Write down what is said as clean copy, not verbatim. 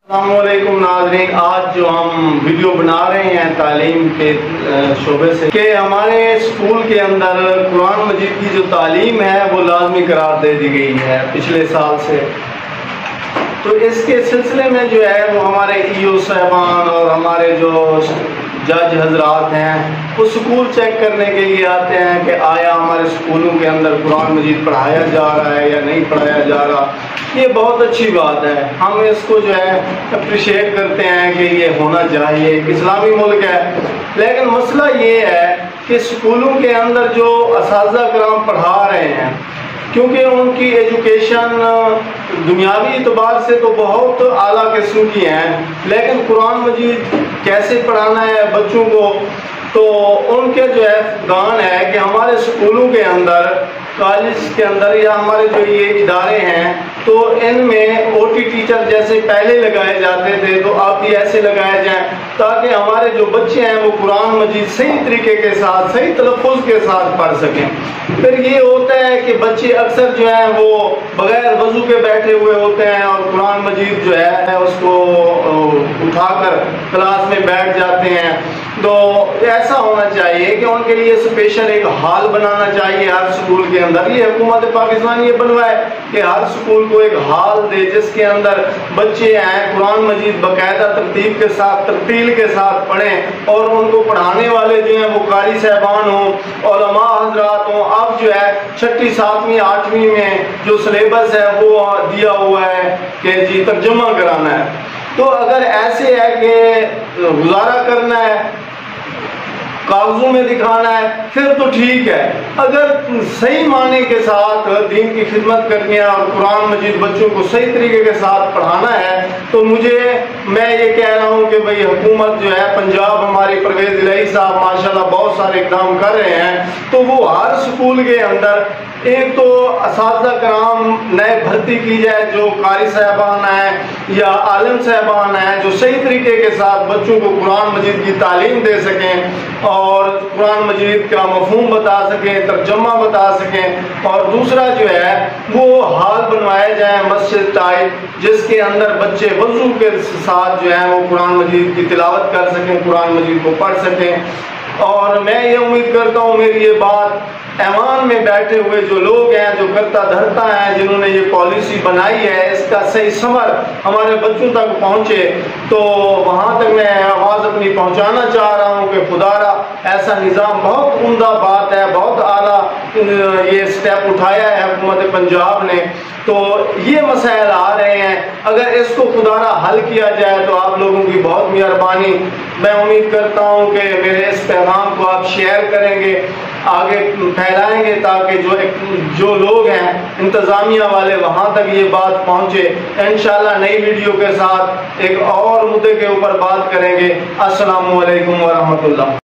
السلام علیکم ناظرین، آج جو ہم ویڈیو بنا رہے ہیں تعلیم کے شعبے سے کہ ہمارے اسکول کے اندر قرآن مجید کی جو تعلیم ہے وہ لازمی قرار دے دی گئی ہے پچھلے سال سے۔ تو اس کے سلسلے میں جو ہے وہ ہمارے ای او صاحبان اور ہمارے جو جج حضرات ہیں وہ اسکول چیک کرنے کے لیے آتے ہیں کہ آیا ہمارے اسکولوں کے اندر قرآن مجید پڑھایا جا رہا ہے یا نہیں پڑھایا جا رہا۔ یہ بہت اچھی بات ہے، ہم اس کو جو ہے اپریشیٹ کرتے ہیں کہ یہ ہونا چاہیے، ایک اسلامی ملک ہے۔ لیکن مسئلہ یہ ہے کہ اسکولوں کے اندر جو اساتذہ کرام پڑھا رہے ہیں، کیونکہ ان کی ایجوکیشن دنیاوی اعتبار سے تو بہت اعلیٰ قسم کی ہیں، لیکن قرآن مجید کیسے پڑھانا ہے بچوں کو، تو ان کے جو ہے گان ہے کہ ہمارے اسکولوں کے اندر، کالج کے اندر یا ہمارے جو یہ ادارے ہیں تو ان میں او ٹی ٹیچر جیسے پہلے لگائے جاتے تھے تو اب بھی ایسے لگائے جائیں تاکہ ہمارے جو بچے ہیں وہ قرآن مجید صحیح طریقے کے ساتھ، صحیح تلفظ کے ساتھ پڑھ سکیں۔ پھر یہ ہوتا ہے کہ بچے اکثر جو ہیں وہ بغیر وضو کے بیٹھے ہوئے ہوتے ہیں اور قرآن مجید جو ہے اس کو اٹھا کر کلاس میں بیٹھ جاتے ہیں۔ تو ایسا ہونا چاہیے کہ ان کے لیے اسپیشل ایک ہال بنانا چاہیے ہر اسکول کے اندر۔ یہ حکومت پاکستان یہ بنوائے کہ ہر اسکول کو ایک ہال دے جس کے اندر بچے ہیں قرآن مجید باقاعدہ ترتیب کے ساتھ، ترتیل کے ساتھ پڑھیں، اور ان کو پڑھانے والے جو ہیں وہ قاری صاحبان ہوں، علماء حضرات ہوں۔ اب جو ہے 6ٹھی 7ویں 8ویں میں جو سلیبس ہے وہ دیا ہوا ہے کہ جی ترجمہ کرانا ہے۔ تو اگر ایسے ہے کہ گزارا کرنا ہے، کاغذوں میں دکھانا ہے، پھر تو ٹھیک ہے۔ اگر صحیح معنی کے ساتھ دین کی خدمت کرنی ہے اور قرآن مجید بچوں کو صحیح طریقے کے ساتھ پڑھانا ہے تو میں یہ کہہ رہا ہوں کہ بھئی حکومت جو ہے پنجاب، ہماری پرویز الہی صاحب ماشاءاللہ بہت سارے اقدام کر رہے ہیں، تو وہ ہر اسکول کے اندر ایک تو اساتذہ کرام نئے بھرتی کی جائے جو قاری صاحبان ہیں یا عالم صاحبان ہیں جو صحیح طریقے کے ساتھ بچوں کو قرآن مجید کی تعلیم دے سکیں اور قرآن مجید کا مفہوم بتا سکیں، ترجمہ بتا سکیں۔ اور دوسرا جو ہے وہ ہال بنوائے جائیں مسجد ٹائپ جس کے اندر بچے وضو کے ساتھ جو ہے وہ قرآن مجید کی تلاوت کر سکیں، قرآن مجید کو پڑھ سکیں۔ اور میں یہ امید کرتا ہوں میری یہ بات ایوان میں بیٹھے ہوئے جو لوگ ہیں، جو کرتا دھرتا ہیں، جنہوں نے یہ پالیسی بنائی ہے، اس کا صحیح ثمر ہمارے بچوں تک پہنچے۔ تو وہاں تک میں آواز اپنی پہنچانا چاہ رہا ہوں کہ خدا را ایسا نظام بہت عمدہ بات ہے، بہت اعلیٰ یہ سٹیپ اٹھایا ہے حکومت پنجاب نے۔ تو یہ مسائل آ رہے ہیں، اگر اس کو خدا را حل کیا جائے تو آپ لوگوں کی بہت مہربانی۔ میں امید کرتا ہوں کہ میرے اس پیغام کو آپ شیئر کریں گے، آگے پھیلائیں گے تاکہ جو لوگ ہیں انتظامیہ والے وہاں تک یہ بات پہنچے۔ انشاءاللہ نئی ویڈیو کے ساتھ ایک اور مدعے کے اوپر بات کریں گے۔ السلام علیکم ورحمۃ اللہ۔